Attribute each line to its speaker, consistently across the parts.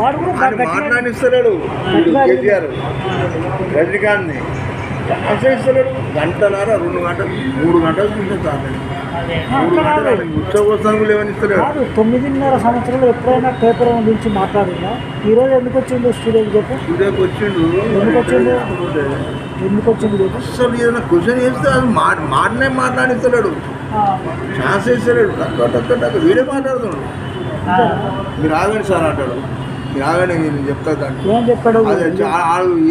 Speaker 1: మాట్లాడిస్తలేడు కేసీఆర్ రజనీకాంత్ని ఆశ్రయిస్తలేడు. గంటన్నర 2 గంటలు 3 గంటలు చూస్తే 3 గంటలు ఉత్సవోత్సవం లేవనిస్తలేడు.
Speaker 2: 9.5 సంవత్సరాలు ఎప్పుడైనా పేపర్ గురించి మాట్లాడిందా? ఈరోజు ఎందుకు వచ్చిండు స్టూడియోకి చెప్పు?
Speaker 1: స్టూడియోకి వచ్చిండు.
Speaker 2: ఎందుకు వచ్చిండు చెప్పు?
Speaker 1: అసలు ఏదైనా క్వశ్చన్ చేస్తే అది మాటనే మాట్లాడిస్తలేడు. ఛాన్స్ ఇస్తలేడు. టక్క వీడే మాట్లాడుతున్నాడు. మీరు ఆగండి సార్ అంటాడు. మీరు ఆగండి నేను చెప్తా దాన్ని.
Speaker 2: ఏం చెప్పాడు?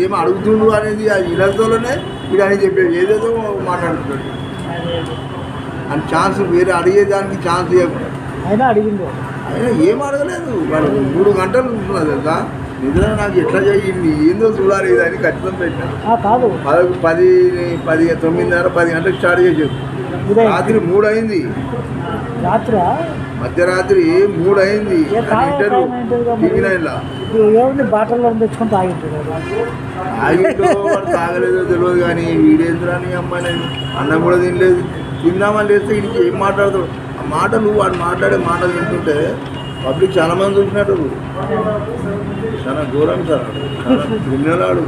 Speaker 1: ఏం అడుగుతుండు అనేది అది ఇళ్ళతోనే వీడు అని చెప్పాడు. ఏదేదో మాట్లాడుతున్నాడు అని ఛాన్స్ వేరే అడిగేదానికి ఛాన్స్ ఇవ్వకుండా
Speaker 2: అయినా అడిగింది.
Speaker 1: అయినా ఏం అడగలేదు. వాడు 3 గంటలు ఉంటున్నది తెలుసా. నిద్ర నాకు ఎట్లా చేయింది ఏందో చూడాలి ఇది అని ఖచ్చితంగా పెట్టినా.
Speaker 2: కాదు
Speaker 1: 9:30 10 గంటలకు స్టార్ట్ చేసాడు. రాత్రి 3 అయింది.
Speaker 2: రాత్రి
Speaker 1: మధ్యరాత్రి 3 అయింది.
Speaker 2: ఏముంది బాటల్లో తెచ్చుకొని తాగింటాడు.
Speaker 1: తాగలేదో తెలియదు కానీ వీడేంద్రాని అమ్మాయి అన్నం కూడా తినలేదు. తిందామని లేస్తే వీడికి ఏం మాట్లాడతాడు. ఆ మాటలు వాడు మాట్లాడే మాటలు వింటుంటే పబ్లిక్ చాలా మంది చూసినట్టు. చాలా ఘోరం సార్. చాలా క్రిమినలాడు.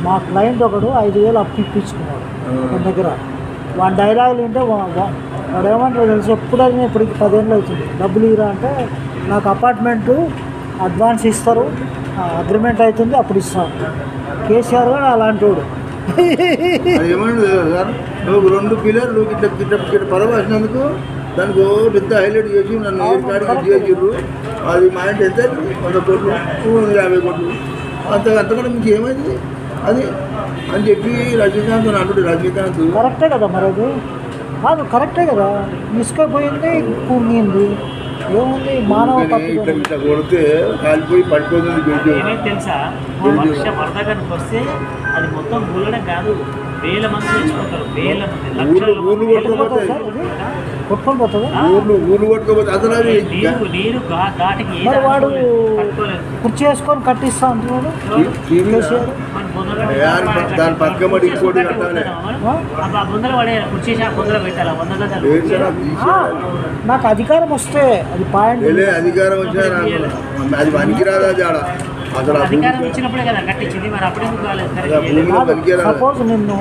Speaker 2: మా క్లయింట్ ఒకడు 5,000 అప్పు ఇప్పించుకున్నాడు మన దగ్గర. వాడి డైలాగులు ఏంటంటే వాడు ఏమంటారు తెలుసు, ఎప్పుడైనా ఇప్పటికి 10 ఏళ్ళు అవుతుంది డబ్బులు ఇరా అంటే నాకు అపార్ట్మెంటు అడ్వాన్స్ ఇస్తారు, అగ్రిమెంట్ అవుతుంది అప్పుడు ఇస్తాను. కేసీఆర్ కూడా అలాంటి వాడు.
Speaker 1: ఏమంటుంది సార్, నువ్వు 2 పిల్లలు గిట్ట పరవాసినందుకు దానికి పెద్ద హైలైట్ చేసి నన్ను చేసిర్రు. అది మా ఇంటి ఎంత 100 కోట్లు 250 కోట్లు అంతకంటే మీకు ఏమైంది అది అని చెప్పి రజనీకాంత్ అంటుండే. రజనీకాంత్
Speaker 2: కరెక్టే కదా, మరి అది కాదు కరెక్టే కదా. ఇసుకపోయింది కూలింది ఏముంది మానవ
Speaker 1: ఇట్లా కొడితే కాలిపోయి పడిపోతుంది.
Speaker 3: తెలుసా వరదగానికి వస్తే అది మొత్తం కూలడం కాదు, వేల మంది తెచ్చుకుంటారు. వేల మంది
Speaker 1: ఊర్లు కొట్టుకోపోతాయి. ఊర్లు కొట్టుకోపోతే అసలు అది
Speaker 3: నీరు ఘాటికి
Speaker 2: వాడు కుర్చీ వేసుకొని కట్టిస్తా అంటున్నాడు.
Speaker 1: దాని పక్కమడి ఇంకోటి కట్టాలి.
Speaker 2: నాకు అధికారం వస్తే అది పాయింట్.
Speaker 1: అధికారం వచ్చినా అది పనికిరాదా జాడ. అసలు
Speaker 2: సపోజ్ నిన్ను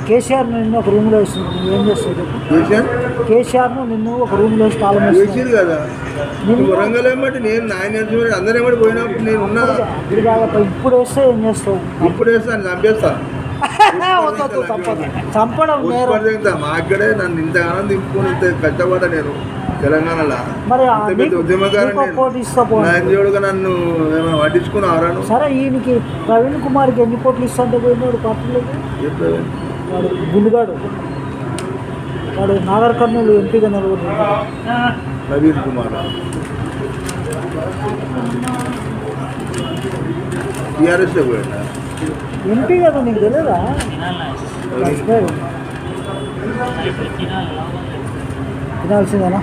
Speaker 2: కేసీఆర్ నిన్ను ఒక రూమ్లో వేస్తుంది, నువ్వు ఏం చేస్తావు? కేసీఆర్ను నిన్ను ఒక రూమ్లో వేసి తాళం
Speaker 1: వేసింది కదా. నువ్వు వరంగల్ ఏమంటే నేను నాయన అందరూ ఏమంటే పోయినప్పుడు నేను ఉన్నా.
Speaker 2: ఇప్పుడు వేస్తే ఏం చేస్తావు?
Speaker 1: ఇప్పుడు వేస్తాను చంపేస్తా.
Speaker 2: చంపడం
Speaker 1: మాక్కడే నన్ను ఇంతగానం దింపుకొని ఇంత కష్టపడ్డా నేను తెలంగాణలో.
Speaker 2: మరి
Speaker 1: పెద్ద ఉద్యమకారుడుగా నన్ను ఏమైనా పట్టించుకున్నాను.
Speaker 2: సరే, ఈయనకి ప్రవీణ్ కుమార్కి ఎన్ని కోట్లు ఇస్తుంటే పోయినాడు పార్టీలోకి? వాడు గుండుగాడు, వాడు నాగర్ కర్నూలు ఎంపీగా నిలబడ్డాడు.
Speaker 1: ప్రవీణ్ కుమార్ టీఆర్ఎస్ పోయాడా?
Speaker 2: ఎంపీ కదా, నీకు తెలియదా? తినాల్సిందేనా?